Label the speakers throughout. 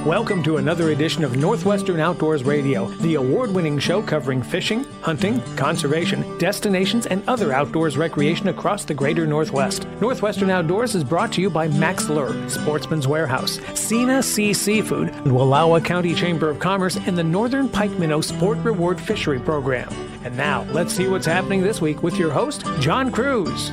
Speaker 1: Welcome to another edition of Northwestern Outdoors Radio, the award-winning show covering fishing, hunting, conservation, destinations, and other outdoors recreation across the greater Northwest. Northwestern Outdoors is brought to you by Max Lure, Sportsman's Warehouse, Cena Sea Seafood, Wallowa County Chamber of Commerce, and the Northern Pike Minnow Sport Reward Fishery Program. And now, let's see what's happening this week with your host, John Kruse.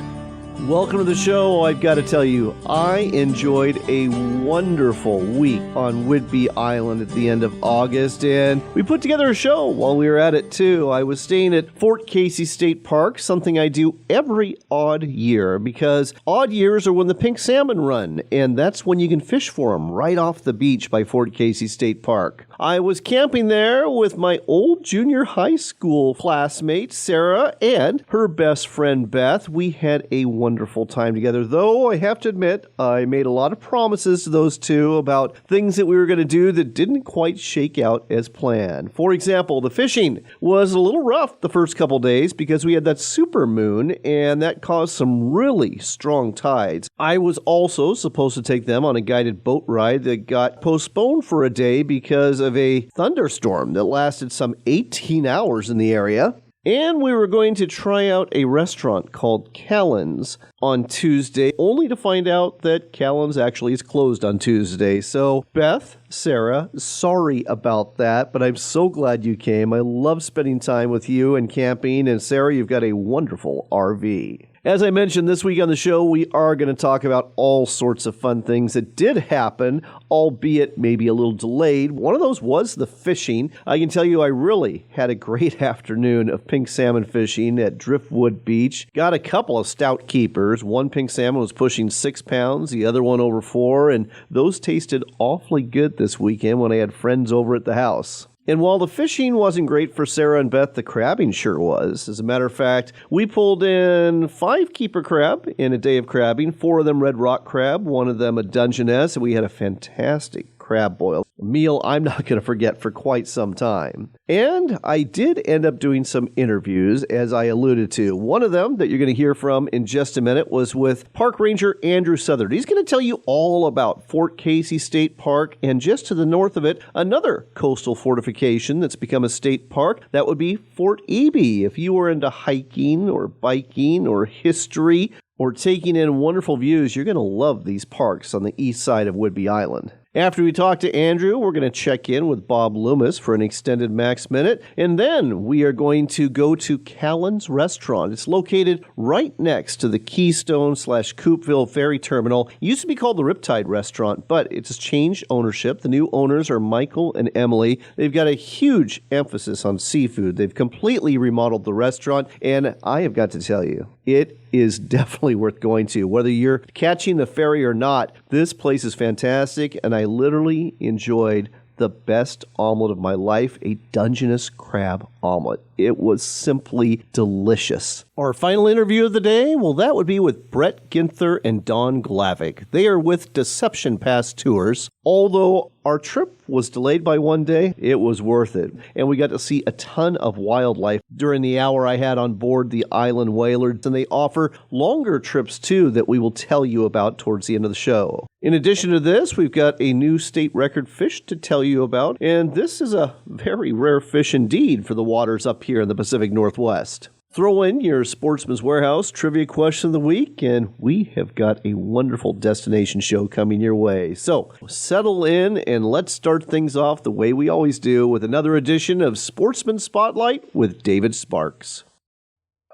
Speaker 2: Welcome to the show. I've got to tell you, I enjoyed a wonderful week on Whidbey Island at the end of August, and we put together a show while we were at it, too. I was staying at Fort Casey State Park, something I do every odd year, because odd years are when the pink salmon run, and that's when you can fish for them right off the beach by Fort Casey State Park. I was camping there with my old junior high school classmate, Sarah, and her best friend, Beth. We had a wonderful time together, though I have to admit I made a lot of promises to those two about things that we were going to do that didn't quite shake out as planned. For example, the fishing was a little rough the first couple days because we had that super moon, and that caused some really strong tides. I was also supposed to take them on a guided boat ride that got postponed for a day because of a thunderstorm that lasted some 18 hours in the area. And we were going to try out a restaurant called Callen's on Tuesday, only to find out that Callen's actually is closed on Tuesday. So, Beth, Sarah, sorry about that, but I'm so glad you came. I love spending time with you and camping. And Sarah, you've got a wonderful RV. As I mentioned this week on the show, we are going to talk about all sorts of fun things that did happen, albeit maybe a little delayed. One of those was the fishing. I can tell you I really had a great afternoon of pink salmon fishing at Driftwood Beach. Got a couple of stout keepers. One pink salmon was pushing 6 pounds, the other one over 4, and those tasted awfully good this weekend when I had friends over at the house. And while the fishing wasn't great for Sarah and Beth, the crabbing sure was. As a matter of fact, we pulled in 5 keeper crab in a day of crabbing, 4 of them red rock crab, 1 of them a Dungeness, and we had a fantastic crab boil. A meal I'm not going to forget for quite some time. And I did end up doing some interviews, as I alluded to. One of them that you're going to hear from in just a minute was with Park Ranger Andrew Southard. He's going to tell you all about Fort Casey State Park, and just to the north of it, another coastal fortification that's become a state park. That would be Fort Ebey. If you were into hiking or biking or history or taking in wonderful views, you're going to love these parks on the east side of Whidbey Island. After we talk to Andrew, we're going to check in with Bob Loomis for an extended Max Minute, and then we are going to go to Callen's Restaurant. It's located right next to the Keystone/Coopville Ferry Terminal. It used to be called the Riptide Restaurant, but it's changed ownership. The new owners are Michael and Emily. They've got a huge emphasis on seafood. They've completely remodeled the restaurant, and I have got to tell you, it is definitely worth going to. Whether you're catching the ferry or not, this place is fantastic, and I literally enjoyed the best omelet of my life, a Dungeness crab omelet. It was simply delicious. Our final interview of the day, well, that would be with Brett Ginther and Dawn Glavick. They are with Deception Pass Tours. Although our trip was delayed by 1 day, it was worth it. And we got to see a ton of wildlife during the hour I had on board the Island Whaler. And they offer longer trips, too, that we will tell you about towards the end of the show. In addition to this, we've got a new state record fish to tell you about. And this is a very rare fish indeed for the waters up here in the Pacific Northwest. Throw in your Sportsman's Warehouse trivia question of the week, and we have got a wonderful destination show coming your way. So settle in and let's start things off the way we always do with another edition of Sportsman Spotlight with David Sparks.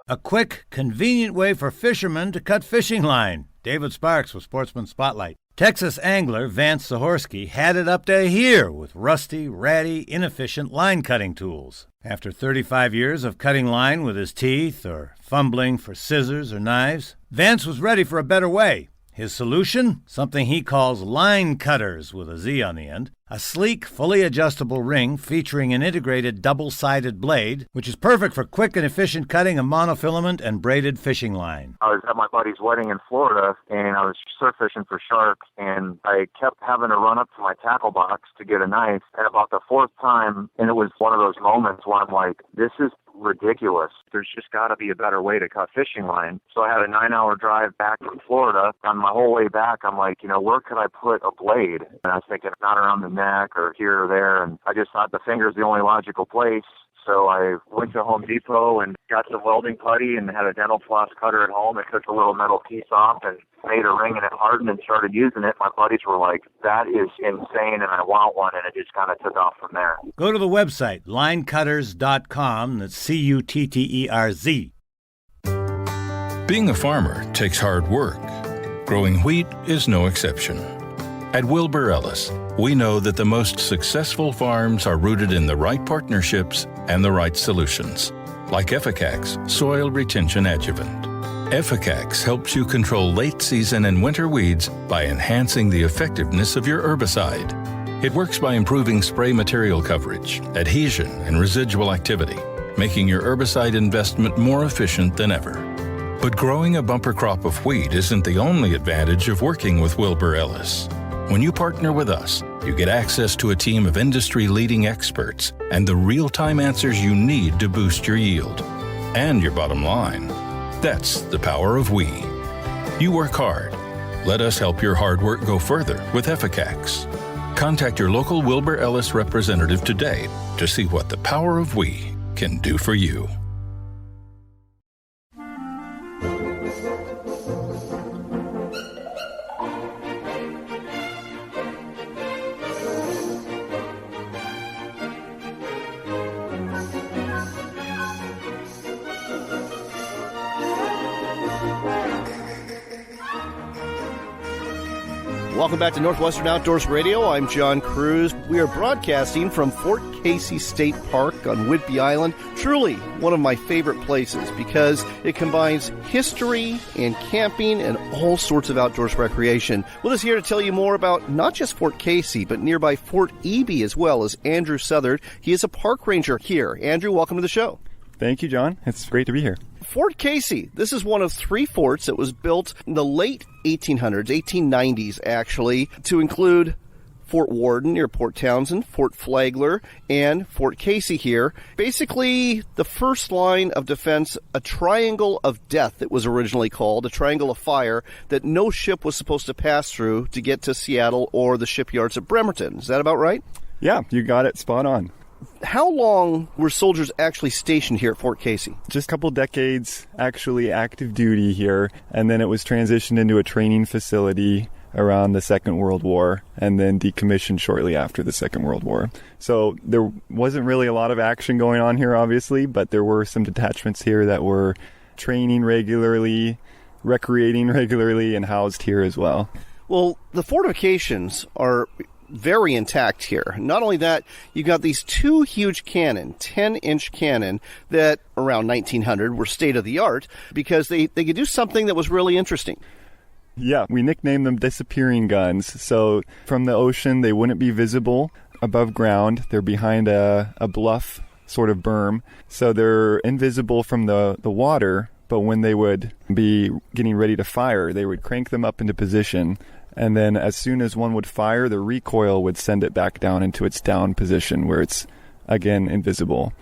Speaker 3: A quick, convenient way for fishermen to cut fishing line. David Sparks with Sportsman Spotlight. Texas angler Vance Zahorsky had it up to here with rusty, ratty, inefficient line-cutting tools. After 35 years of cutting line with his teeth or fumbling for scissors or knives, Vance was ready for a better way. His solution? Something he calls line cutters with a Z on the end. A sleek, fully adjustable ring featuring an integrated double-sided blade, which is perfect for quick and efficient cutting of monofilament and braided fishing line.
Speaker 4: I was at my buddy's wedding in Florida, and I was surf fishing for sharks, and I kept having to run up to my tackle box to get a knife. And about the 4th time, and it was one of those moments where I'm like, this is ridiculous. There's just got to be a better way to cut fishing line. So I had a 9-hour drive back from Florida. On my whole way back, I'm like, where could I put a blade? And I was thinking not around the neck or here or there. And I just thought the finger's the only logical place. So I went to Home Depot and got some welding putty and had a dental floss cutter at home and took a little metal piece off and made a ring, and it hardened and started using it. My buddies were like, that is insane and I want one, and it just kind of took off from there.
Speaker 3: Go to the website, linecutters.com. That's CUTTERZ.
Speaker 5: Being a farmer takes hard work. Growing wheat is no exception. At Wilbur Ellis, we know that the most successful farms are rooted in the right partnerships and the right solutions, like Efficax Soil Retention Adjuvant. Efficax helps you control late season and winter weeds by enhancing the effectiveness of your herbicide. It works by improving spray material coverage, adhesion, and residual activity, making your herbicide investment more efficient than ever. But growing a bumper crop of wheat isn't the only advantage of working with Wilbur Ellis. When you partner with us, you get access to a team of industry-leading experts and the real-time answers you need to boost your yield and your bottom line. That's the power of we. You work hard. Let us help your hard work go further with Efficax. Contact your local Wilbur Ellis representative today to see what the power of we can do for you.
Speaker 2: Welcome back to Northwestern Outdoors Radio. I'm John Kruse. We are broadcasting from Fort Casey State Park on Whidbey Island. Truly one of my favorite places because it combines history and camping and all sorts of outdoors recreation. With us here to tell you more about not just Fort Casey, but nearby Fort Ebey as well as Andrew Southard. He is a park ranger here. Andrew, welcome to the show.
Speaker 6: Thank you, John. It's great to be here.
Speaker 2: Fort Casey, this is one of 3 forts that was built in the late 1800s, 1890s actually, to include Fort Worden near Port Townsend, Fort Flagler, and Fort Casey here. Basically, the first line of defense, a triangle of death it was originally called, a triangle of fire that no ship was supposed to pass through to get to Seattle or the shipyards at Bremerton. Is that about right?
Speaker 6: Yeah, you got it spot on.
Speaker 2: How long were soldiers actually stationed here at Fort Casey?
Speaker 6: Just a couple decades actually active duty here, and then it was transitioned into a training facility around the Second World War and then decommissioned shortly after the Second World War. So there wasn't really a lot of action going on here, obviously, but there were some detachments here that were training regularly, recreating regularly, and housed here as well.
Speaker 2: Well, the fortifications are very intact here. Not only that, you got these 2 huge cannon, 10-inch cannon, that around 1900 were state-of-the-art because they could do something that was really interesting.
Speaker 6: Yeah, we nicknamed them disappearing guns. So from the ocean, they wouldn't be visible above ground. They're behind a bluff sort of berm. So they're invisible from the water, but when they would be getting ready to fire, they would crank them up into position. And then as soon as one would fire, the recoil would send it back down into its down position where it's, again, invisible.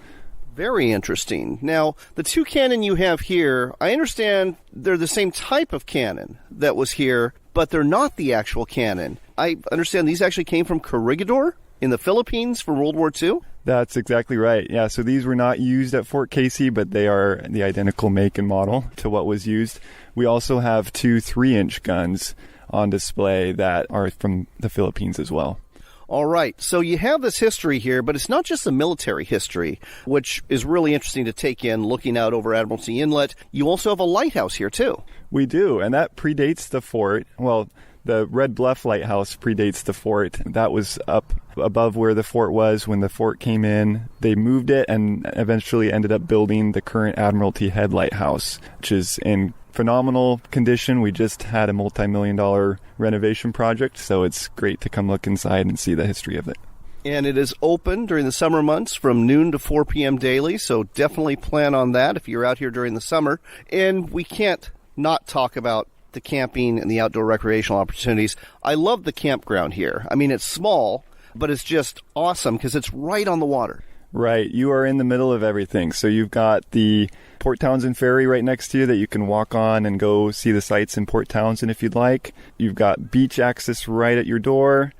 Speaker 2: Very interesting. Now, the 2 cannon you have here, I understand they're the same type of cannon that was here, but they're not the actual cannon. I understand these actually came from Corregidor in the Philippines for World War II?
Speaker 6: That's exactly right. Yeah, so these were not used at Fort Casey, but they are the identical make and model to what was used. We also have 2 3-inch guns on display that are from the Philippines as well.
Speaker 2: All right, so you have this history here, but it's not just the military history, which is really interesting to take in looking out over Admiralty Inlet. You also have a lighthouse here, too.
Speaker 6: We do, and that predates the fort. Well, the Red Bluff Lighthouse predates the fort. That was up above where the fort was when the fort came in. They moved it and eventually ended up building the current Admiralty Head Lighthouse, which is in phenomenal condition. We just had a multi-million-dollar renovation project, so it's great to come look inside and see the history of it.
Speaker 2: And it is open during the summer months from noon to 4 p.m. daily, so definitely plan on that if you're out here during the summer. And we can't not talk about the camping and the outdoor recreational opportunities. I love the campground here. I mean, it's small, but it's just awesome because it's right on the water.
Speaker 6: Right. You are in the middle of everything. So you've got the Port Townsend Ferry right next to you that you can walk on and go see the sights in Port Townsend if you'd like. You've got beach access right at your door.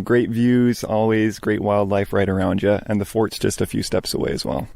Speaker 6: Great views, always great wildlife right around you. And the fort's just a few steps away as well.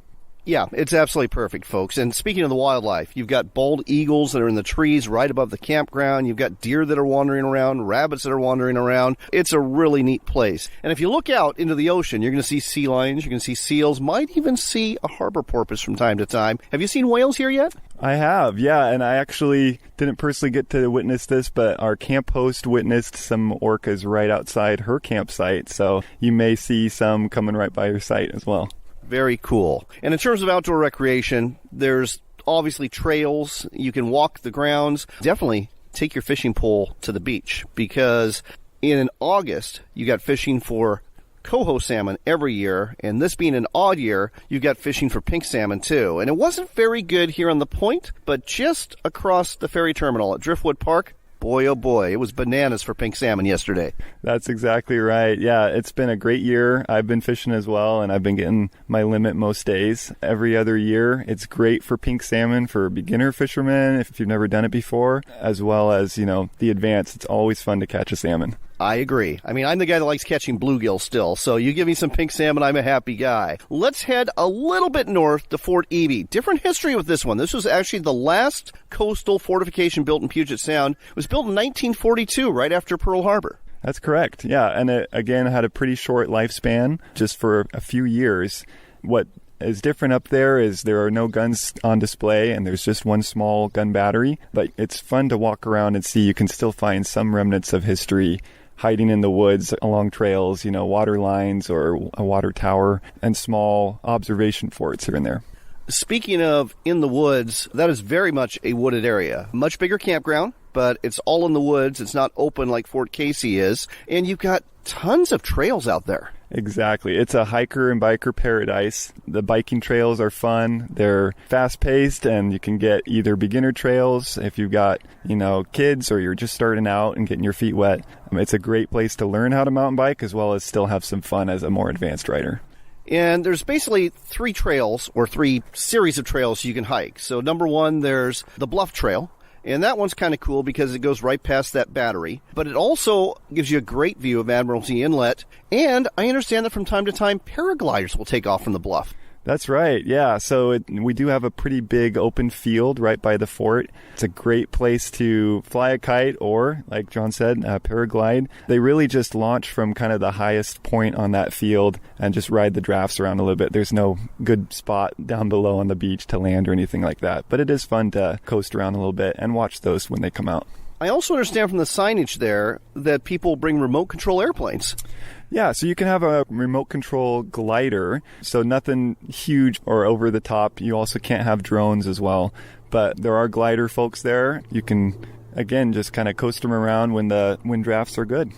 Speaker 2: Yeah, it's absolutely perfect, folks. And speaking of the wildlife, you've got bald eagles that are in the trees right above the campground. You've got deer that are wandering around, rabbits that are wandering around. It's a really neat place. And if you look out into the ocean, you're going to see sea lions, you're going to see seals, might even see a harbor porpoise from time to time. Have you seen whales here yet?
Speaker 6: I have, yeah. And I actually didn't personally get to witness this, but our camp host witnessed some orcas right outside her campsite. So you may see some coming right by your site as well.
Speaker 2: Very cool. And in terms of outdoor recreation, there's obviously trails. You can walk the grounds. Definitely take your fishing pole to the beach, because in August, you got fishing for coho salmon every year, and this being an odd year, you got fishing for pink salmon too. And it wasn't very good here on the point, but just across the ferry terminal at Driftwood Park, boy, oh boy, it was bananas for pink salmon yesterday.
Speaker 6: That's exactly right. Yeah, it's been a great year. I've been fishing as well, and I've been getting my limit most days. Every other year, it's great for pink salmon for beginner fishermen if you've never done it before, as well as, you know, the advanced. It's always fun to catch a salmon.
Speaker 2: I agree. I mean, I'm the guy that likes catching bluegill still, so you give me some pink salmon, I'm a happy guy. Let's head a little bit north to Fort Ebey. Different history with this one. This was actually the last coastal fortification built in Puget Sound. It was built in 1942, right after Pearl Harbor.
Speaker 6: That's correct, yeah. And it, again, had a pretty short lifespan, just for a few years. What is different up there is there are no guns on display, and there's just one small gun battery. But it's fun to walk around and see. You can still find some remnants of history hiding in the woods along trails, you know, water lines or a water tower, and small observation forts here and there.
Speaker 2: Speaking of in the woods, that is very much a wooded area. Much bigger campground, but it's all in the woods. It's not open like Fort Casey is. And you've got tons of trails out there.
Speaker 6: Exactly. It's a hiker and biker paradise. The biking trails are fun. They're fast-paced, and you can get either beginner trails if you've got, you know, kids, or you're just starting out and getting your feet wet. It's a great place to learn how to mountain bike, as well as still have some fun as a more advanced rider.
Speaker 2: And there's basically three trails, or three series of trails you can hike. So number one, there's the Bluff Trail. And that one's kind of cool because it goes right past that battery. But it also gives you a great view of Admiralty Inlet. And I understand that from time to time, paragliders will take off from the bluff.
Speaker 6: That's right, yeah. So we do have a pretty big open field right by the fort. It's a great place to fly a kite or, like John said, paraglide. They really just launch from kind of the highest point on that field and just ride the drafts around a little bit. There's no good spot down below on the beach to land or anything like that. But it is fun to coast around a little bit and watch those when they come out.
Speaker 2: I also understand from the signage there that people bring remote control airplanes.
Speaker 6: Yeah, so you can have a remote control glider, so nothing huge or over the top. You also can't have drones as well, but there are glider folks there. You can, again, just kind of coast them around when the wind drafts are good.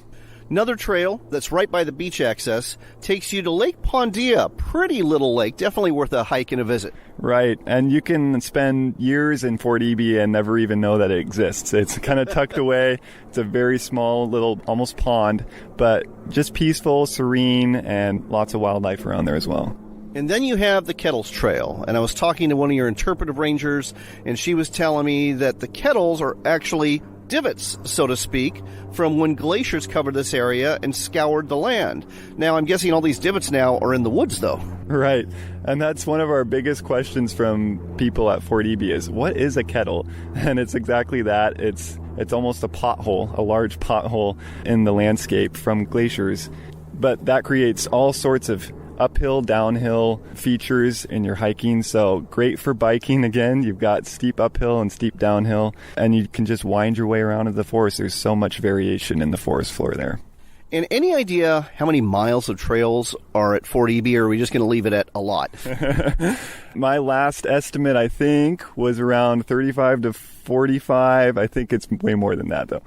Speaker 2: Another trail that's right by the beach access takes you to Lake Pondia. Pretty little lake, definitely worth a hike and a visit.
Speaker 6: Right, and you can spend years in Fort Ebey and never even know that it exists. It's kind of tucked away. It's a very small little, almost pond, but just peaceful, serene, and lots of wildlife around there as well.
Speaker 2: And then you have the Kettles Trail, and I was talking to one of your interpretive rangers, and she was telling me that the Kettles are actually divots, so to speak, from when glaciers covered this area and scoured the land. Now, I'm guessing all these divots now are in the woods, though.
Speaker 6: Right, and that's one of our biggest questions from people at Fort Ebey is, what is a kettle? And it's exactly that. It's almost a pothole, a large pothole in the landscape from glaciers. But that creates all sorts of uphill, downhill features in your hiking. So great for biking. Again, you've got steep uphill and steep downhill, and you can just wind your way around in the forest. There's so much variation in the forest floor there.
Speaker 2: And any idea how many miles of trails are at Fort Ebey, or are we just going to leave it at a lot?
Speaker 6: My last estimate, I think, was around 35 to 45. I think it's way more than that, though.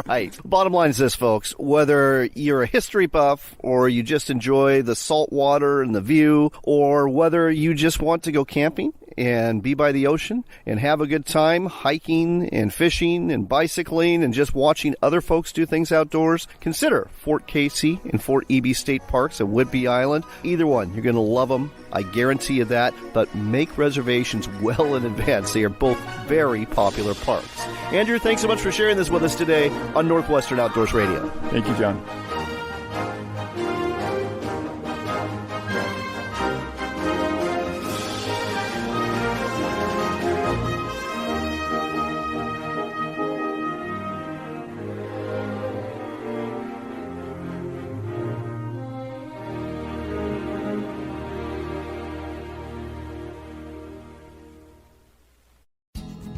Speaker 2: Right. Bottom line is this, folks. Whether you're a history buff or you just enjoy the salt water and the view, or whether you just want to go camping and be by the ocean and have a good time hiking and fishing and bicycling and just watching other folks do things outdoors, consider Fort Casey and Fort Ebey State Parks at Whidbey Island. Either one, you're going to love them. I guarantee you that, but make reservations well in advance. They are both very popular parks. Andrew, thanks so much for sharing this with us today on Northwestern Outdoors Radio.
Speaker 6: Thank you, John.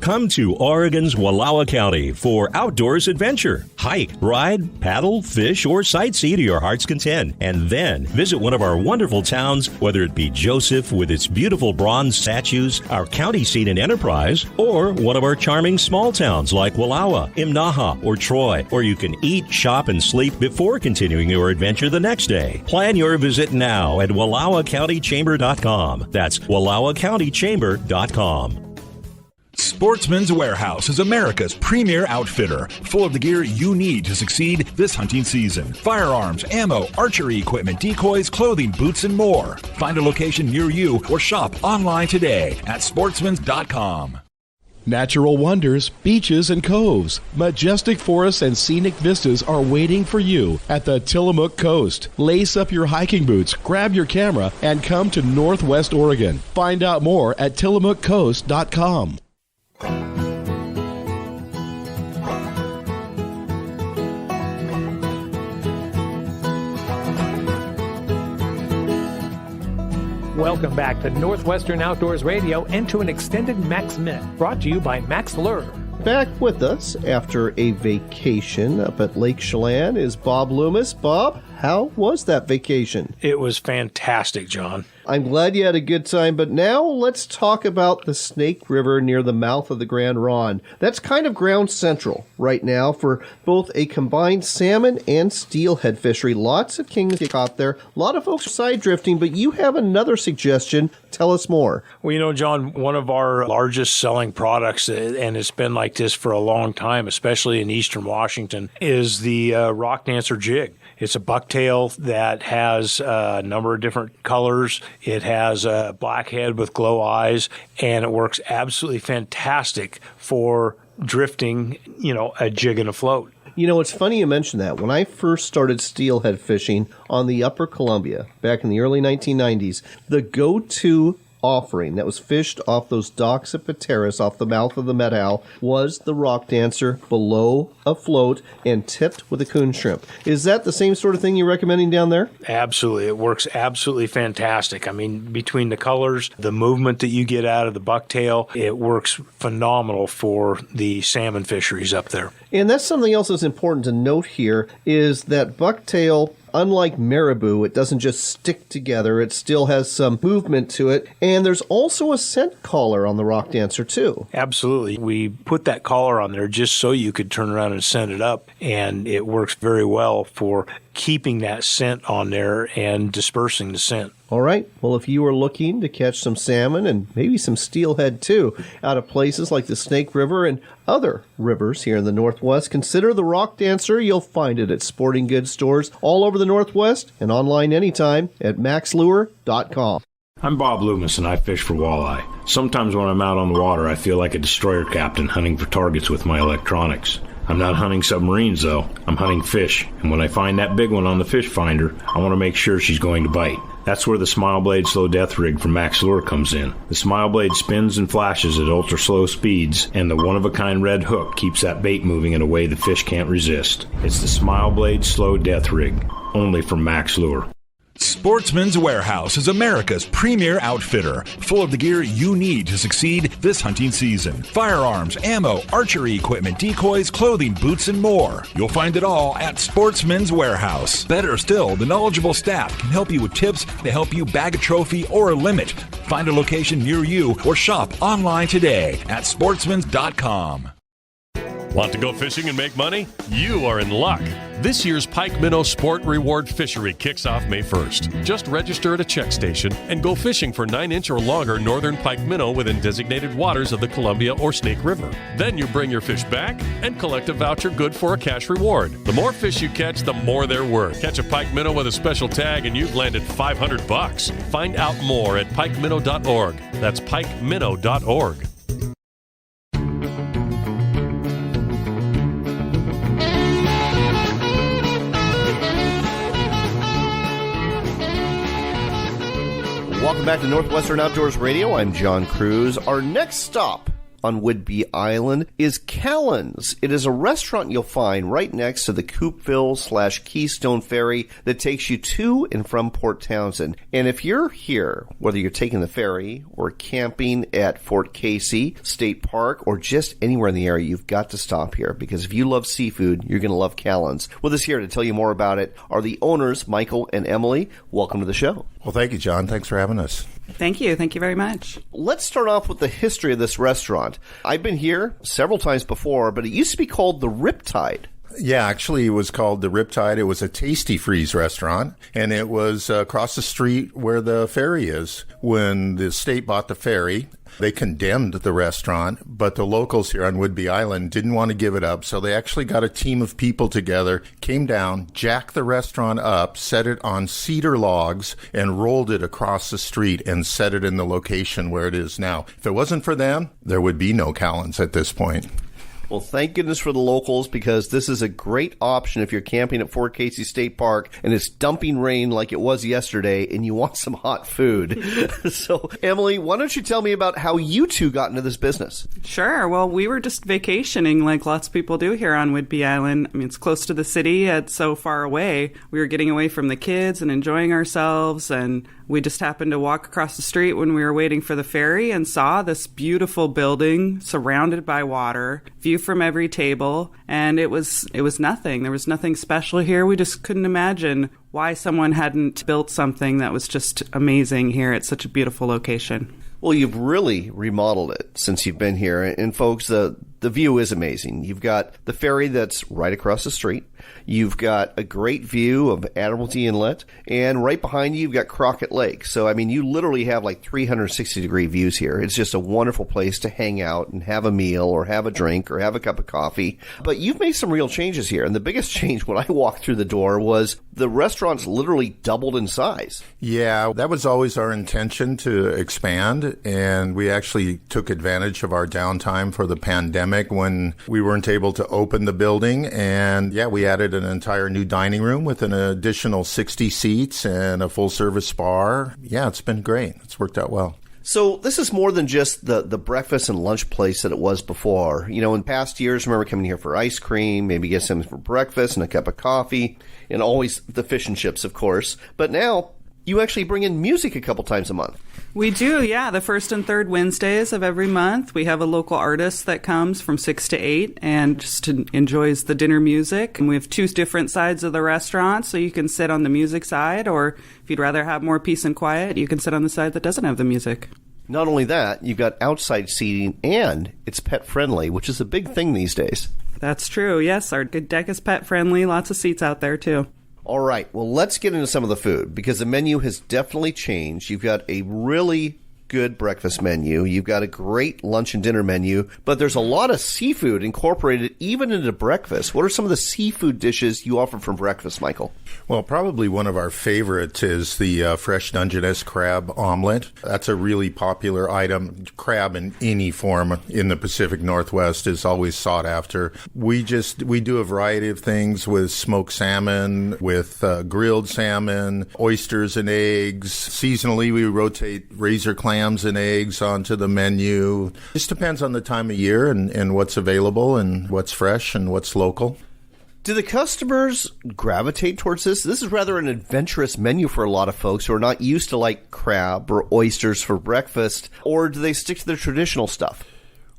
Speaker 7: Come to Oregon's Wallowa County for outdoors adventure. Hike, ride, paddle, fish, or sightsee to your heart's content. And then visit one of our wonderful towns, whether it be Joseph with its beautiful bronze statues, our county seat in Enterprise, or one of our charming small towns like Wallowa, Imnaha, or Troy, where you can eat, shop, and sleep before continuing your adventure the next day. Plan your visit now at WallowaCountyChamber.com. That's WallowaCountyChamber.com.
Speaker 8: Sportsman's Warehouse is America's premier outfitter, full of the gear you need to succeed this hunting season. Firearms, ammo, archery equipment, decoys, clothing, boots, and more. Find a location near you or shop online today at sportsmans.com.
Speaker 9: Natural wonders, beaches, and coves, majestic forests, and scenic vistas are waiting for you at the Tillamook Coast. Lace up your hiking boots, grab your camera, and come to Northwest Oregon. Find out more at tillamookcoast.com.
Speaker 1: Welcome back to Northwestern Outdoors Radio and to an extended Max Myth, brought to you by Max Lure.
Speaker 2: Back with us after a vacation up at Lake Chelan is Bob Loomis. Bob, how was that vacation?
Speaker 10: It was fantastic, John.
Speaker 2: I'm glad you had a good time, but now let's talk about the Snake River near the mouth of the Grand Ronde. That's kind of ground central right now for both a combined salmon and steelhead fishery. Lots of kings get caught there. A lot of folks are side drifting, but you have another suggestion. Tell us more.
Speaker 10: Well, you know, John, one of our largest selling products, and it's been like this for a long time, especially in eastern Washington, is the rock dancer jig. It's a bucktail that has a number of different colors. It has a black head with glow eyes, and it works absolutely fantastic for drifting, you know, a jig and a float.
Speaker 2: You know, it's funny you mention that. When I first started steelhead fishing on the Upper Columbia back in the early 1990s, the go-to offering that was fished off those docks at Pateros off the mouth of the Meadow was the rock dancer below a float and tipped with a coon shrimp. Is that the same sort of thing you're recommending down there?
Speaker 10: Absolutely. It works absolutely fantastic. I mean, between the colors, the movement that you get out of the bucktail, it works phenomenal for the salmon fisheries up there.
Speaker 2: And that's something else that's important to note here is that bucktail, unlike marabou, it doesn't just stick together. It still has some movement to it. And there's also a scent collar on the rock dancer, too.
Speaker 10: Absolutely. We put that collar on there just so you could turn around and scent it up. And it works very well for keeping that scent on there and dispersing the scent.
Speaker 2: All right. Well, if you are looking to catch some salmon and maybe some steelhead, too, out of places like the Snake River and other rivers here in the Northwest, consider the rock dancer. You'll find it at sporting goods stores all over the Northwest and online anytime at maxlure.com.
Speaker 10: I'm Bob Loomis, and I fish for walleye. Sometimes when I'm out on the water, I feel like a destroyer captain hunting for targets with my electronics. I'm not hunting submarines, though. I'm hunting fish, and when I find that big one on the fish finder, I want to make sure she's going to bite. That's where the Smile Blade Slow Death Rig from Max Lure comes in. The Smile Blade spins and flashes at ultra-slow speeds, and the one-of-a-kind red hook keeps that bait moving in a way the fish can't resist. It's the Smile Blade Slow Death Rig, only from Max Lure.
Speaker 8: Sportsman's Warehouse is America's premier outfitter, full of the gear you need to succeed this hunting season. Firearms, ammo, archery equipment, decoys, clothing, boots, and more. You'll find it all at Sportsman's Warehouse. Better still, the knowledgeable staff can help you with tips to help you bag a trophy or a limit. Find a location near you or shop online today at sportsmans.com.
Speaker 11: Want to go fishing and make money? You are in luck. This year's Pike Minnow Sport Reward Fishery kicks off May 1st. Just register at a check station and go fishing for 9-inch or longer northern pike minnow within designated waters of the Columbia or Snake River. Then you bring your fish back and collect a voucher good for a cash reward. The more fish you catch, the more they're worth. Catch a pike minnow with a special tag and you've landed $500. Find out more at pikeminnow.org. That's pikeminnow.org.
Speaker 2: Welcome back to Northwestern Outdoors Radio. I'm John Kruse. Our next stop on Whidbey Island is Callen's. It is a restaurant you'll find right next to the Coopville/Keystone Ferry that takes you to and from Port Townsend. And if you're here, whether you're taking the ferry or camping at Fort Casey State Park or just anywhere in the area, you've got to stop here because if you love seafood, you're going to love Callen's. With us here to tell you more about it are the owners, Michael and Emily. Welcome to the show.
Speaker 12: Well, thank you, John. Thanks for having us.
Speaker 13: Thank you. Thank you very much.
Speaker 2: Let's start off with the history of this restaurant. I've been here several times before, but it used to be called the Riptide.
Speaker 12: Yeah, actually, it was called the Riptide. It was a Tasty Freeze restaurant, and it was across the street where the ferry is. When the state bought the ferry, they condemned the restaurant, but the locals here on Whidbey Island didn't want to give it up, so they actually got a team of people together, came down, jacked the restaurant up, set it on cedar logs, and rolled it across the street and set it in the location where it is now. If it wasn't for them, there would be no Callen's at this point.
Speaker 2: Well, thank goodness for the locals because this is a great option if you're camping at Fort Casey State Park and it's dumping rain like it was yesterday and you want some hot food. So, Emily, why don't you tell me about how you two got into this business?
Speaker 13: Sure. Well, we were just vacationing like lots of people do here on Whidbey Island. I mean, it's close to the city. It's so far away. We were getting away from the kids and enjoying ourselves, and we just happened to walk across the street when we were waiting for the ferry and saw this beautiful building surrounded by water, view from every table, and it was nothing. There was nothing special here. We just couldn't imagine why someone hadn't built something that was just amazing here at such a beautiful location.
Speaker 2: Well, you've really remodeled it since you've been here. And folks, the view is amazing. You've got the ferry that's right across the street. You've got a great view of Admiralty Inlet. And right behind you, you've got Crockett Lake. So, I mean, you literally have like 360-degree views here. It's just a wonderful place to hang out and have a meal or have a drink or have a cup of coffee. But you've made some real changes here. And the biggest change when I walked through the door was the restaurant's literally doubled in size.
Speaker 12: Yeah, that was always our intention to expand. And we actually took advantage of our downtime for the pandemic when we weren't able to open the building. And yeah, we added an entire new dining room with an additional 60 seats and a full-service bar. Yeah, it's been great. It's worked out well.
Speaker 2: So this is more than just the breakfast and lunch place that it was before. You know, in past years, remember coming here for ice cream, maybe get something for breakfast and a cup of coffee, and always the fish and chips, of course. But now you actually bring in music a couple times a month.
Speaker 13: We do, yeah. The first and third Wednesdays of every month, we have a local artist that comes from 6 to 8 and just enjoys the dinner music. And we have two different sides of the restaurant, so you can sit on the music side, or if you'd rather have more peace and quiet, you can sit on the side that doesn't have the music.
Speaker 2: Not only that, you've got outside seating, and it's pet-friendly, which is a big thing these days.
Speaker 13: That's true, yes. Our deck is pet-friendly. Lots of seats out there, too.
Speaker 2: All right, well, let's get into some of the food, because the menu has definitely changed. You've got a really good breakfast menu. You've got a great lunch and dinner menu, but there's a lot of seafood incorporated even into breakfast. What are some of the seafood dishes you offer for breakfast, Michael?
Speaker 12: Well, probably one of our favorites is the fresh Dungeness crab omelet. That's a really popular item. Crab in any form in the Pacific Northwest is always sought after. We do a variety of things with smoked salmon, with grilled salmon, oysters and eggs. Seasonally, we rotate razor clams and eggs onto the menu. Just depends on the time of year and what's available and what's fresh and what's local.
Speaker 2: Do the customers gravitate towards this? This is rather an adventurous menu for a lot of folks who are not used to like crab or oysters for breakfast, or do they stick to their traditional stuff?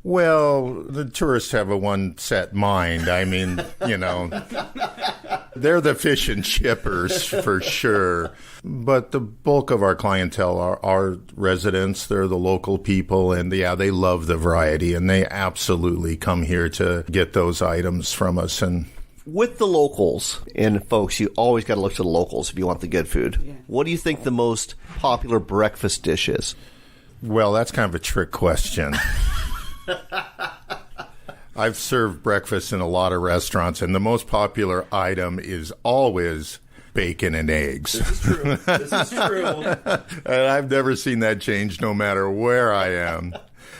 Speaker 12: Well, the tourists have a one set mind. I mean, they're the fish and chippers for sure. But the bulk of our clientele are residents. They're the local people. And they love the variety. And they absolutely come here to get those items from us. And
Speaker 2: with the locals, and folks, you always got to look to the locals if you want the good food. Yeah. What do you think the most popular breakfast dish is?
Speaker 12: Well, that's kind of a trick question. I've served breakfast in a lot of restaurants, and the most popular item is always bacon and eggs.
Speaker 2: This is true. This is true.
Speaker 12: And I've never seen that change no matter where I am.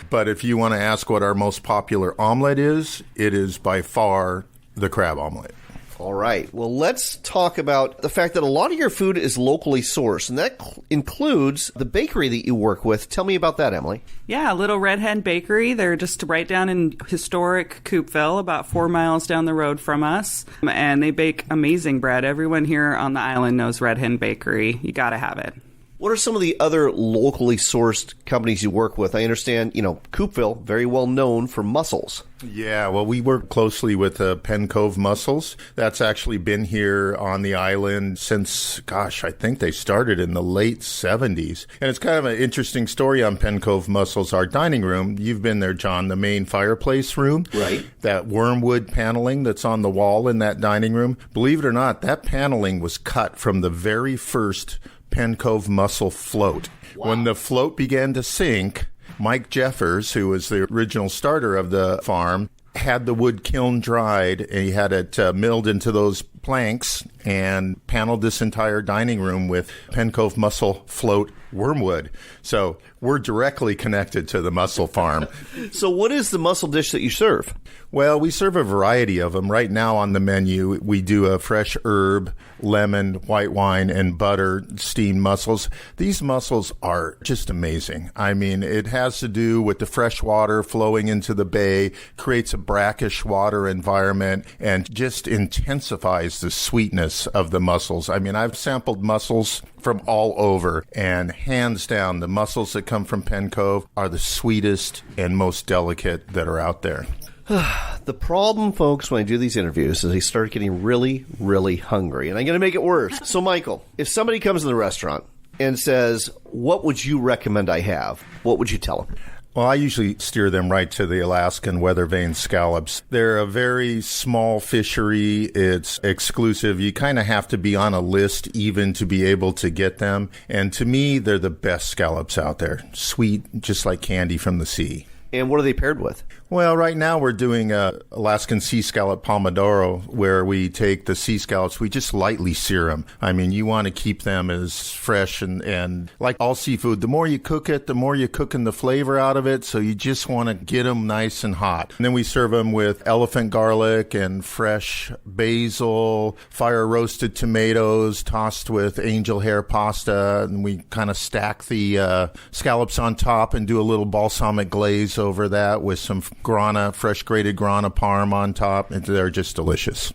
Speaker 12: But if you want to ask what our most popular omelet is, it is by far the crab omelet.
Speaker 2: All right. Well, let's talk about the fact that a lot of your food is locally sourced, and that includes the bakery that you work with. Tell me about that, Emily.
Speaker 13: Yeah, Little Red Hen Bakery. They're just right down in historic Coupeville, about 4 miles down the road from us. And they bake amazing bread. Everyone here on the island knows Red Hen Bakery. You got to have it.
Speaker 2: What are some of the other locally sourced companies you work with? I understand, Coupeville, very well known for mussels.
Speaker 12: Yeah, well, we work closely with Penn Cove Mussels. That's actually been here on the island since, I think they started in the late 70s. And it's kind of an interesting story on Penn Cove Mussels. Our dining room, you've been there, John, the main fireplace room.
Speaker 2: Right.
Speaker 12: That wormwood paneling that's on the wall in that dining room. Believe it or not, that paneling was cut from the very first Penn Cove mussel float. Wow. When the float began to sink, Mike Jeffers, who was the original starter of the farm, had the wood kiln dried, and he had it milled into those planks and paneled this entire dining room with Penn Cove mussel float wormwood. So we're directly connected to the mussel farm.
Speaker 2: So what is the mussel dish that you serve?
Speaker 12: Well, we serve a variety of them. Right now on the menu, we do a fresh herb, lemon, white wine, and butter steamed mussels. These mussels are just amazing. I mean, it has to do with the fresh water flowing into the bay, creates a brackish water environment, and just intensifies the sweetness of the mussels. I mean, I've sampled mussels from all over, and hands down, the mussels that come from Penn Cove are the sweetest and most delicate that are out there.
Speaker 2: The problem, folks, when I do these interviews is I start getting really, really hungry, and I'm going to make it worse. So, Michael, if somebody comes to the restaurant and says, what would you recommend I have, what would you tell them?
Speaker 12: Well, I usually steer them right to the Alaskan weather vane scallops. They're a very small fishery. It's exclusive. You kind of have to be on a list even to be able to get them. And to me, they're the best scallops out there. Sweet, just like candy from the sea.
Speaker 2: And what are they paired with?
Speaker 12: Well, right now we're doing Alaskan sea scallop pomodoro, where we take the sea scallops, we just lightly sear them. I mean, you want to keep them as fresh and like all seafood, the more you cook it, the more you're cooking the flavor out of it. So you just want to get them nice and hot. And then we serve them with elephant garlic and fresh basil, fire roasted tomatoes tossed with angel hair pasta. And we kind of stack the scallops on top and do a little balsamic glaze over that with some grana, fresh grated grana parm on top, and they're just delicious.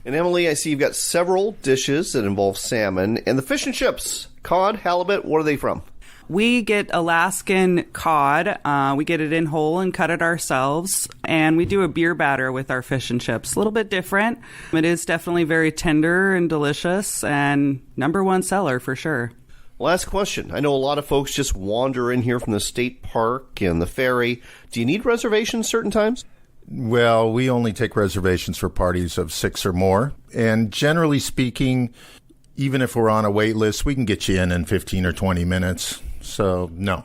Speaker 2: And Emily, I see you've got several dishes that involve salmon. And the fish and chips, cod, halibut, what are they from?
Speaker 13: We get Alaskan cod. We get it in whole and cut it ourselves. And we do a beer batter with our fish and chips. A little bit different. It is definitely very tender and delicious, and #1 seller for sure.
Speaker 2: Last question. I know a lot of folks just wander in here from the state park and the ferry. Do you need reservations certain times?
Speaker 12: Well, we only take reservations for parties of 6 or more. And generally speaking, even if we're on a wait list, we can get you in 15 or 20 minutes. So, no.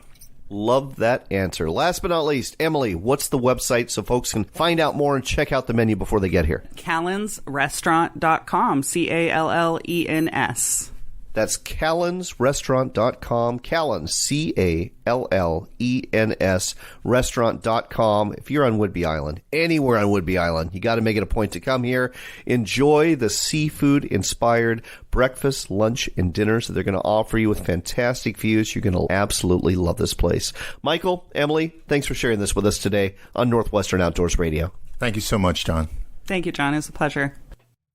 Speaker 2: Love that answer. Last but not least, Emily, what's the website so folks can find out more and check out the menu before they get here?
Speaker 13: CallensRestaurant.com, CALLENS.
Speaker 2: That's callensrestaurant.com. Callen, CALLENS, restaurant.com. If you're on Whidbey Island, anywhere on Whidbey Island, you got to make it a point to come here. Enjoy the seafood-inspired breakfast, lunch, and dinners that they're going to offer you with fantastic views. You're going to absolutely love this place. Michael, Emily, thanks for sharing this with us today on Northwestern Outdoors Radio.
Speaker 12: Thank you so much, John.
Speaker 13: Thank you, John. It was a pleasure.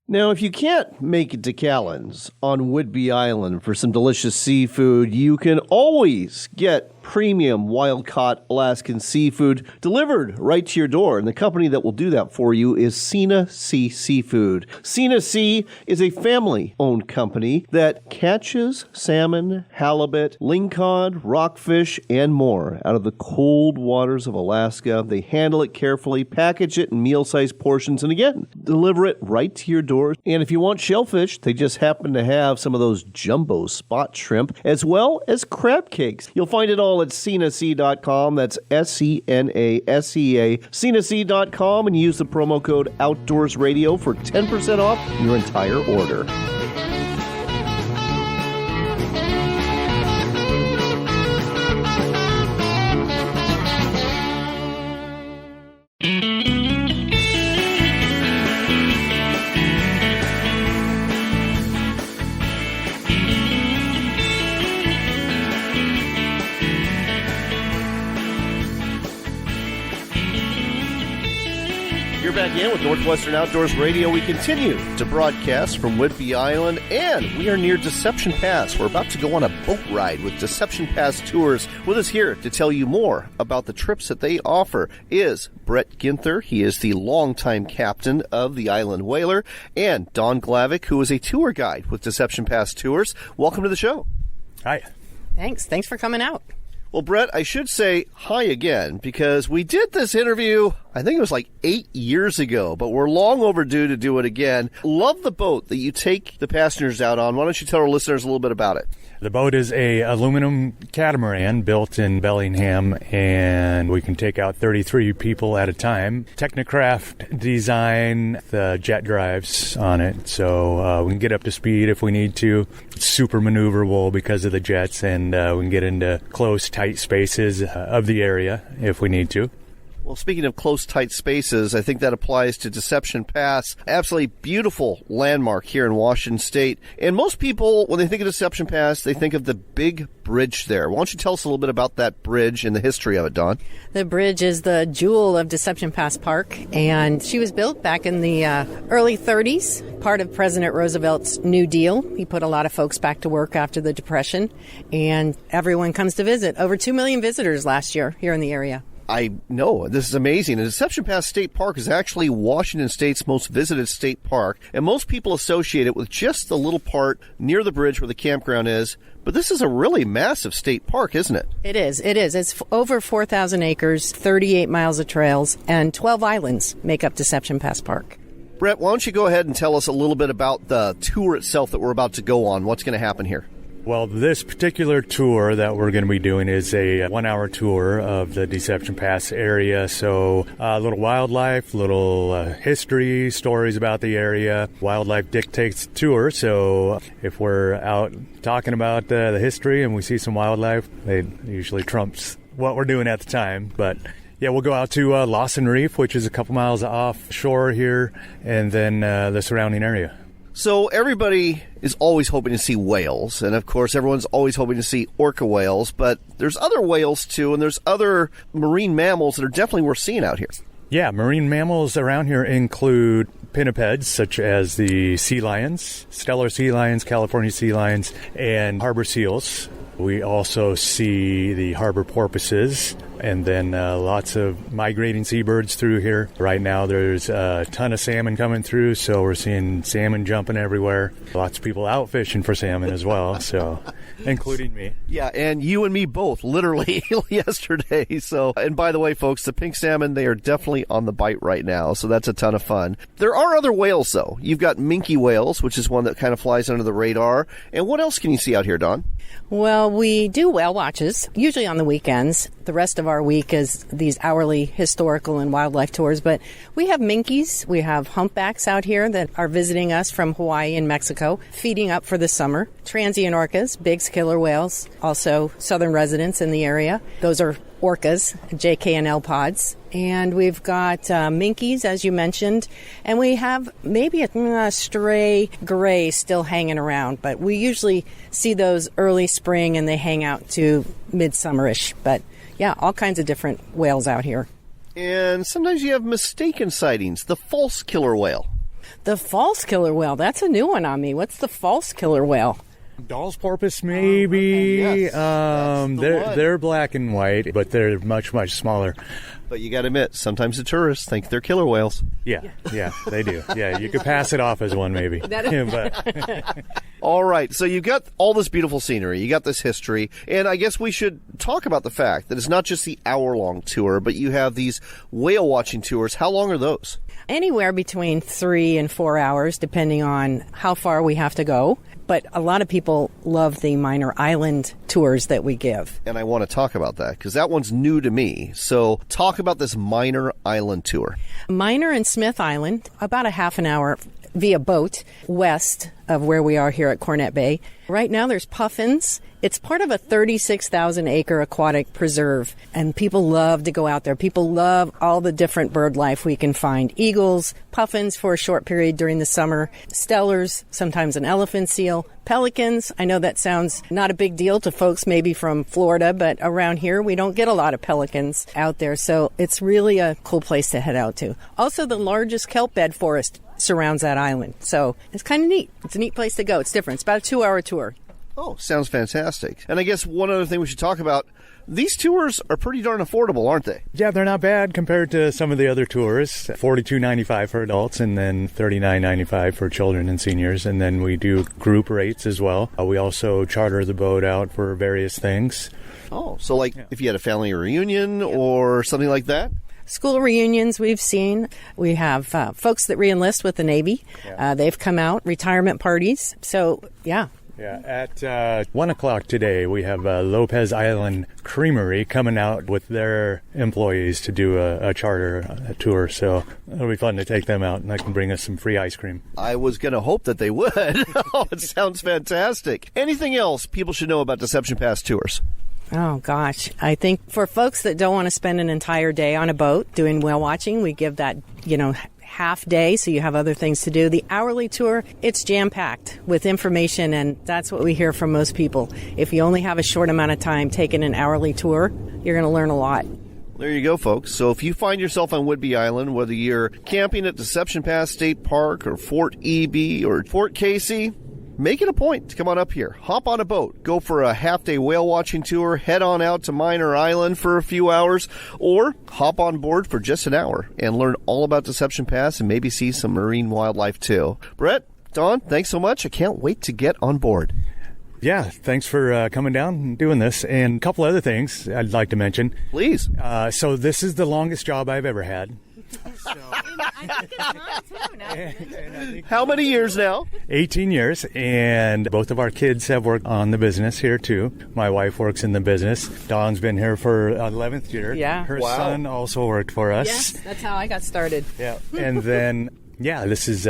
Speaker 2: Now, if you can't make it to Callen's on Whidbey Island for some delicious seafood, you can always get premium wild-caught Alaskan seafood delivered right to your door. And the company that will do that for you is Sina Sea Seafood. Sina Sea is a family-owned company that catches salmon, halibut, lingcod, rockfish, and more out of the cold waters of Alaska. They handle it carefully, package it in meal-sized portions, and again, deliver it right to your door. And if you want shellfish, they just happen to have some of those jumbo spot shrimp, as well as crab cakes. You'll find it all at sinasea.com. That's SENASEA, sinasea.com, and use the promo code OutdoorsRadio for 10% off your entire order. Back in with Northwestern Outdoors Radio. We continue to broadcast from Whidbey Island, and we are near Deception Pass. We're about to go on a boat ride with Deception Pass Tours. With us here to tell you more about the trips that they offer is Brett Ginther. He is the longtime captain of the Island Whaler, and Don Glavick, who is a tour guide with Deception Pass Tours. Welcome to the show.
Speaker 3: Hi.
Speaker 14: Thanks for coming out.
Speaker 2: Well, Brett, I should say hi again, because we did this interview, I think it was like 8 years ago, but we're long overdue to do it again. Love the boat that you take the passengers out on. Why don't you tell our listeners a little bit about it?
Speaker 15: The boat is a aluminum catamaran built in Bellingham, and we can take out 33 people at a time. Technocraft design, the jet drives on it, so we can get up to speed if we need to. It's super maneuverable because of the jets, and we can get into close, tight spaces of the area if we need to.
Speaker 2: Well, speaking of close, tight spaces, I think that applies to Deception Pass. Absolutely beautiful landmark here in Washington State. And most people, when they think of Deception Pass, they think of the big bridge there. Why don't you tell us a little bit about that bridge and the history of it, Dawn?
Speaker 14: The bridge is the jewel of Deception Pass Park, and she was built back in the early 30s, part of President Roosevelt's New Deal. He put a lot of folks back to work after the Depression, and everyone comes to visit. Over 2 million visitors last year here in the area.
Speaker 2: I know. This is amazing. And Deception Pass State Park is actually Washington State's most visited state park, and most people associate it with just the little part near the bridge where the campground is. But this is a really massive state park, isn't it?
Speaker 14: It is. It's over 4,000 acres, 38 miles of trails, and 12 islands make up Deception Pass Park.
Speaker 2: Brett, why don't you go ahead and tell us a little bit about the tour itself that we're about to go on? What's going to happen here?
Speaker 15: Well, this particular tour that we're going to be doing is a 1-hour tour of the Deception Pass area. So a little wildlife, little history, stories about the area. Wildlife dictates the tour. So if we're out talking about the history and we see some wildlife, it usually trumps what we're doing at the time. But yeah, we'll go out to Lawson Reef, which is a couple miles offshore here, and then the surrounding area.
Speaker 2: So everybody is always hoping to see whales, and of course everyone's always hoping to see orca whales, but there's other whales too, and there's other marine mammals that are definitely worth seeing out here.
Speaker 15: Yeah, marine mammals around here include pinnipeds, such as the sea lions, Steller sea lions, California sea lions, and harbor seals. We also see the harbor porpoises, and then lots of migrating seabirds through here. Right now there's a ton of salmon coming through, so we're seeing salmon jumping everywhere. Lots of people out fishing for salmon as well, so including me.
Speaker 2: Yeah, and you and me both, literally, yesterday. So, and by the way, folks, the pink salmon, they are definitely on the bite right now, so that's a ton of fun. There are other whales, though. You've got minke whales, which is one that kind of flies under the radar. And what else can you see out here, Dawn?
Speaker 14: Well, we do whale watches, usually on the weekends. The rest of our week is these hourly historical and wildlife tours. But we have minkies, we have humpbacks out here that are visiting us from Hawaii and Mexico, feeding up for the summer. Transient orcas, big killer whales, also southern residents in the area. Those are orcas, JK&L pods. And we've got minkies, as you mentioned, and we have maybe a stray gray still hanging around, but we usually see those early spring and they hang out to midsummer-ish. But yeah, all kinds of different whales out here.
Speaker 2: And sometimes you have mistaken sightings, the false killer whale.
Speaker 14: The false killer whale. That's a new one on me. What's the false killer whale?
Speaker 15: Doll's porpoise, maybe.
Speaker 2: Yes,
Speaker 15: they're black and white, but they're much, much smaller.
Speaker 2: But you got to admit, sometimes the tourists think they're killer whales.
Speaker 15: Yeah, they do. Yeah, you could pass it off as one, maybe. But
Speaker 2: all right, so you got all this beautiful scenery, you got this history, and I guess we should talk about the fact that it's not just the hour-long tour, but you have these whale-watching tours. How long are those?
Speaker 14: Anywhere between 3 and 4 hours, depending on how far we have to go. But a lot of people love the minor island tours that we give.
Speaker 2: And I want to talk about that because that one's new to me. So talk about this minor island tour.
Speaker 14: Minor and Smith Island, about a half an hour via boat west of where we are here at Cornet Bay. Right now there's puffins. It's part of a 36,000-acre aquatic preserve, and people love to go out there. People love all the different bird life we can find. Eagles, puffins for a short period during the summer, stellars, sometimes an elephant seal, pelicans. I know that sounds not a big deal to folks maybe from Florida, but around here we don't get a lot of pelicans out there, so it's really a cool place to head out to. Also, the largest kelp bed forest surrounds that island, so it's kind of neat. It's a neat place to go. It's different. It's about a 2-hour tour.
Speaker 2: Oh, sounds fantastic. And I guess one other thing we should talk about, these tours are pretty darn affordable, aren't they?
Speaker 15: yeah, they're not bad compared to some of the other tours. $42.95 for adults and then $39.95 for children and seniors. And then we do group rates as well. We also charter the boat out for various things.
Speaker 2: Oh, so like if you had a family reunion or something like that?
Speaker 14: School reunions we've seen. We have folks that re-enlist with the Navy. They've come out, retirement parties. So, yeah.
Speaker 15: Yeah, at 1 o'clock today, we have Lopez Island Creamery coming out with their employees to do a charter tour. So it'll be fun to take them out, and they can bring us some free ice cream.
Speaker 2: I was going to hope that they would. Oh, it sounds fantastic. Anything else people should know about Deception Pass tours?
Speaker 14: Oh, gosh. I think for folks that don't want to spend an entire day on a boat doing whale watching, we give that, half day, so you have other things to do. The hourly tour, it's jam-packed with information, and that's what we hear from most people. If you only have a short amount of time taking an hourly tour, you're going to learn a lot.
Speaker 2: There you go, folks. So if you find yourself on Whidbey Island, whether you're camping at Deception Pass State Park or Fort Ebey or Fort Casey, make it a point to come on up here. Hop on a boat, go for a half-day whale-watching tour, head on out to Minor Island for a few hours, or hop on board for just an hour and learn all about Deception Pass and maybe see some marine wildlife, too. Brett, Don, thanks so much. I can't wait to get on board.
Speaker 15: Yeah, thanks for coming down and doing this. And a couple other things I'd like to mention.
Speaker 2: Please.
Speaker 15: So this is the longest job I've ever had.
Speaker 2: How many years now?
Speaker 15: 18 years, and both of our kids have worked on the business here too. My wife works in the business. Dawn's been here for 11th year.
Speaker 14: Yeah.
Speaker 15: Her son also worked for us.
Speaker 14: Yes, that's how I got started.
Speaker 15: Yeah, and then this is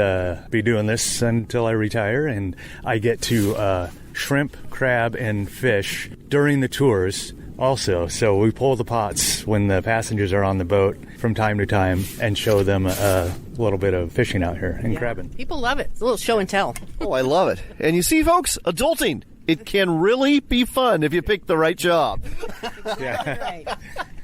Speaker 15: be doing this until I retire, and I get to shrimp, crab, and fish during the tours. Also, so we pull the pots when the passengers are on the boat from time to time and show them a little bit of fishing out here and crabbing.
Speaker 14: People love it. It's a little show and tell.
Speaker 2: Oh, I love it. And you see, folks, adulting, it can really be fun if you pick the right job.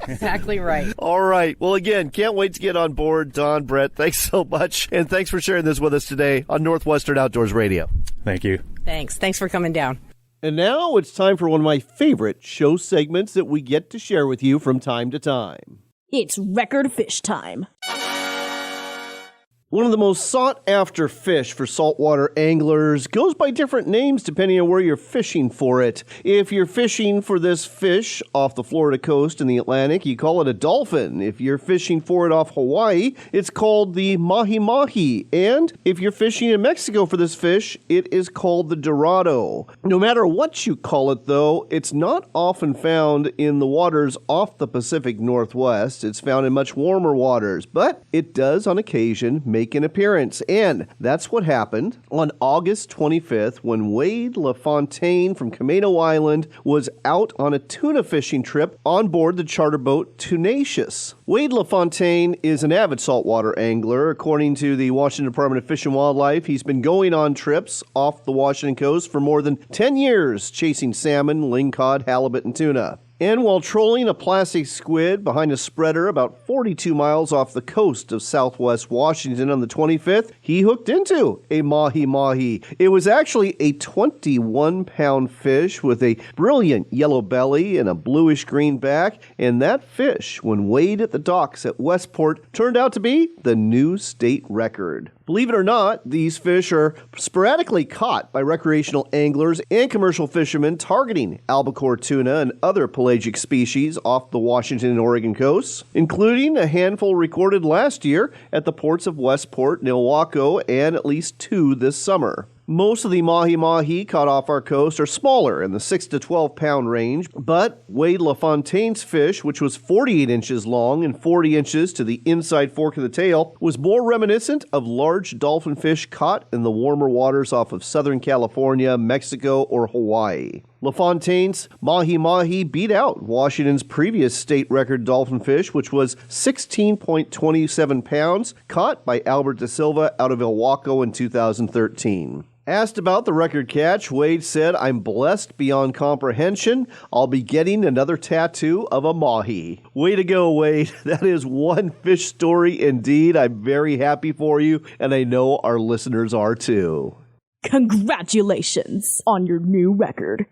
Speaker 14: Exactly right.
Speaker 2: All right. Well, again, can't wait to get on board. Don, Brett, thanks so much. And thanks for sharing this with us today on Northwestern Outdoors Radio.
Speaker 15: Thank you.
Speaker 14: Thanks. Thanks for coming down.
Speaker 2: And now it's time for one of my favorite show segments that we get to share with you from time to time.
Speaker 16: It's Record Fish Time.
Speaker 2: One of the most sought-after fish for saltwater anglers goes by different names depending on where you're fishing for it. If you're fishing for this fish off the Florida coast in the Atlantic, you call it a dolphin. If you're fishing for it off Hawaii, it's called the mahi-mahi. And if you're fishing in Mexico for this fish, it is called the dorado. No matter what you call it, though, it's not often found in the waters off the Pacific Northwest. It's found in much warmer waters, but it does on occasion make an appearance, and that's what happened on August 25th when Wade LaFontaine from Camino Island was out on a tuna fishing trip on board the charter boat Tenacious. Wade LaFontaine is an avid saltwater angler. According to the Washington Department of Fish and Wildlife, he's been going on trips off the Washington coast for more than 10 years, chasing salmon, lingcod, halibut, and tuna. And while trolling a plastic squid behind a spreader about 42 miles off the coast of southwest Washington on the 25th, he hooked into a mahi-mahi. It was actually a 21-pound fish with a brilliant yellow belly and a bluish-green back, and that fish, when weighed at the docks at Westport, turned out to be the new state record. Believe it or not, these fish are sporadically caught by recreational anglers and commercial fishermen targeting albacore tuna and other pelagic species off the Washington and Oregon coasts, including a handful recorded last year at the ports of Westport and Ilwaco, and at least 2 this summer. Most of the mahi-mahi caught off our coast are smaller in the 6 to 12 pound range, but Wade LaFontaine's fish, which was 48 inches long and 40 inches to the inside fork of the tail, was more reminiscent of large dolphin fish caught in the warmer waters off of Southern California, Mexico, or Hawaii. LaFontaine's mahi-mahi beat out Washington's previous state record dolphin fish, which was 16.27 pounds, caught by Albert Da Silva out of Ilwaco in 2013. Asked about the record catch, Wade said, "I'm blessed beyond comprehension. I'll be getting another tattoo of a mahi." Way to go, Wade. That is one fish story indeed. I'm very happy for you, and I know our listeners are too.
Speaker 16: Congratulations on your new record.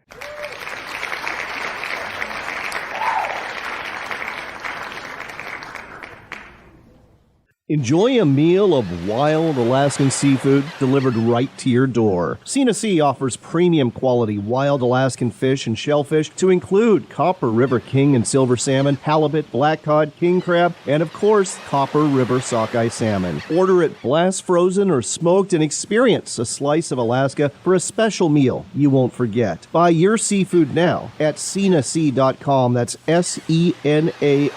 Speaker 2: Enjoy a meal of wild Alaskan seafood delivered right to your door. Sina Sea offers premium quality wild Alaskan fish and shellfish to include Copper River king and silver salmon, halibut, black cod, king crab, and of course, Copper River sockeye salmon. Order it blast frozen or smoked and experience a slice of Alaska for a special meal you won't forget. Buy your seafood now at sinasea.com. That's SENASEA,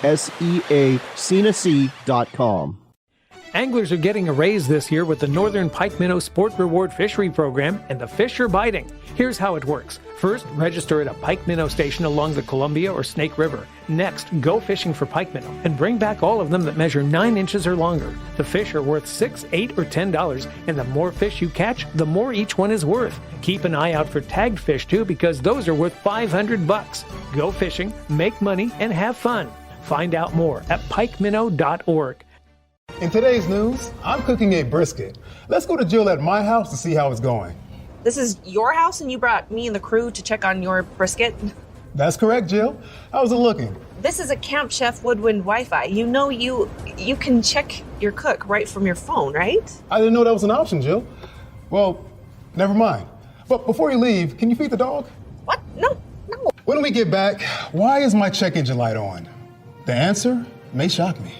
Speaker 2: sinasea.com.
Speaker 1: Anglers are getting a raise this year with the Northern Pike Minnow Sport Reward Fishery Program, and the fish are biting. Here's how it works. First, register at a pike minnow station along the Columbia or Snake River. Next, go fishing for pike minnow and bring back all of them that measure 9 inches or longer. The fish are worth $6, $8, or $10, and the more fish you catch, the more each one is worth. Keep an eye out for tagged fish too, because those are worth $500. Go fishing, make money, and have fun. Find out more at pikeminnow.org.
Speaker 17: In today's news, I'm cooking a brisket. Let's go to Jill at my house to see how it's going.
Speaker 18: This is your house and you brought me and the crew to check on your brisket?
Speaker 17: That's correct, Jill. How's it looking?
Speaker 18: This is a Camp Chef Woodwind Wi-Fi. You know you can check your cook right from your phone, right?
Speaker 17: I didn't know that was an option, Jill. Well, never mind. But before you leave, can you feed the dog?
Speaker 18: What? No.
Speaker 17: When we get back, why is my check engine light on? The answer may shock me.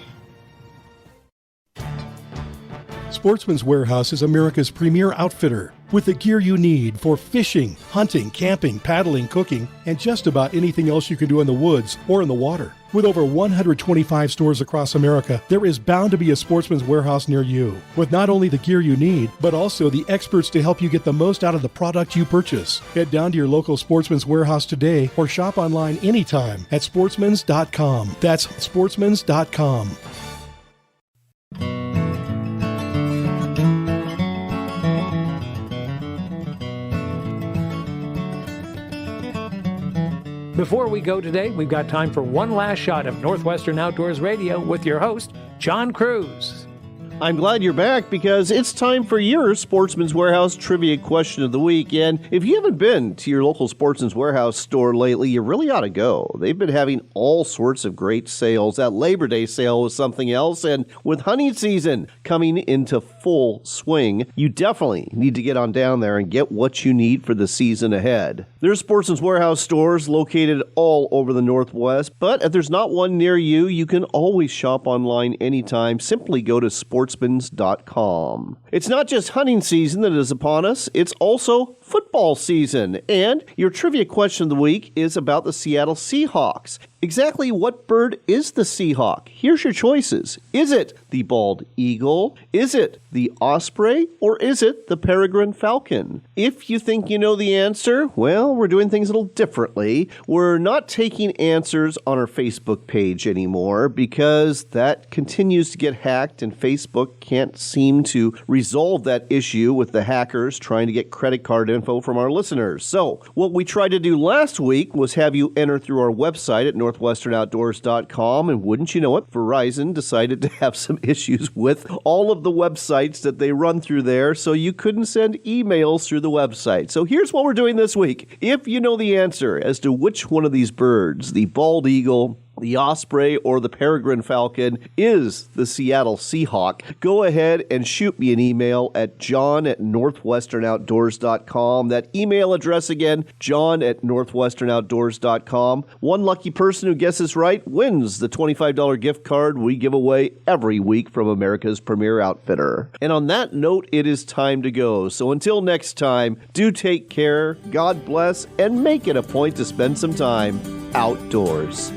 Speaker 9: Sportsman's Warehouse is America's premier outfitter with the gear you need for fishing, hunting, camping, paddling, cooking, and just about anything else you can do in the woods or in the water. With over 125 stores across America, there is bound to be a Sportsman's Warehouse near you, with not only the gear you need, but also the experts to help you get the most out of the product you purchase. Head down to your local Sportsman's Warehouse today or shop online anytime at sportsmans.com. That's sportsmans.com.
Speaker 1: Before we go today, we've got time for one last shot of Northwestern Outdoors Radio with your host, John Kruse.
Speaker 2: I'm glad you're back because it's time for your Sportsman's Warehouse Trivia Question of the Week. And if you haven't been to your local Sportsman's Warehouse store lately, you really ought to go. They've been having all sorts of great sales. That Labor Day sale was something else. And with hunting season coming into full swing, you definitely need to get on down there and get what you need for the season ahead. There's Sportsman's Warehouse stores located all over the Northwest, but if there's not one near you, you can always shop online anytime. Simply go to sportsmans.com. It's not just hunting season that is upon us, it's also football season. And your trivia question of the week is about the Seattle Seahawks. Exactly what bird is the Seahawk? Here's your choices. Is it the bald eagle? Is it the osprey? Or is it the peregrine falcon? If you think you know the answer, well, we're doing things a little differently. We're not taking answers on our Facebook page anymore because that continues to get hacked and Facebook can't seem to resolve that issue with the hackers trying to get credit card information info from our listeners. So what we tried to do last week was have you enter through our website at northwesternoutdoors.com, and wouldn't you know it, Verizon decided to have some issues with all of the websites that they run through there, so you couldn't send emails through the website. So here's what we're doing this week. If you know the answer as to which one of these birds, the bald eagle, the osprey, or the peregrine falcon, is the Seattle Seahawk, go ahead and shoot me an email at john@northwesternoutdoors.com. That email address again, john@northwesternoutdoors.com. One lucky person who guesses right wins the $25 gift card we give away every week from America's premier outfitter. And on that note, it is time to go. So until next time, do take care, God bless, and make it a point to spend some time outdoors.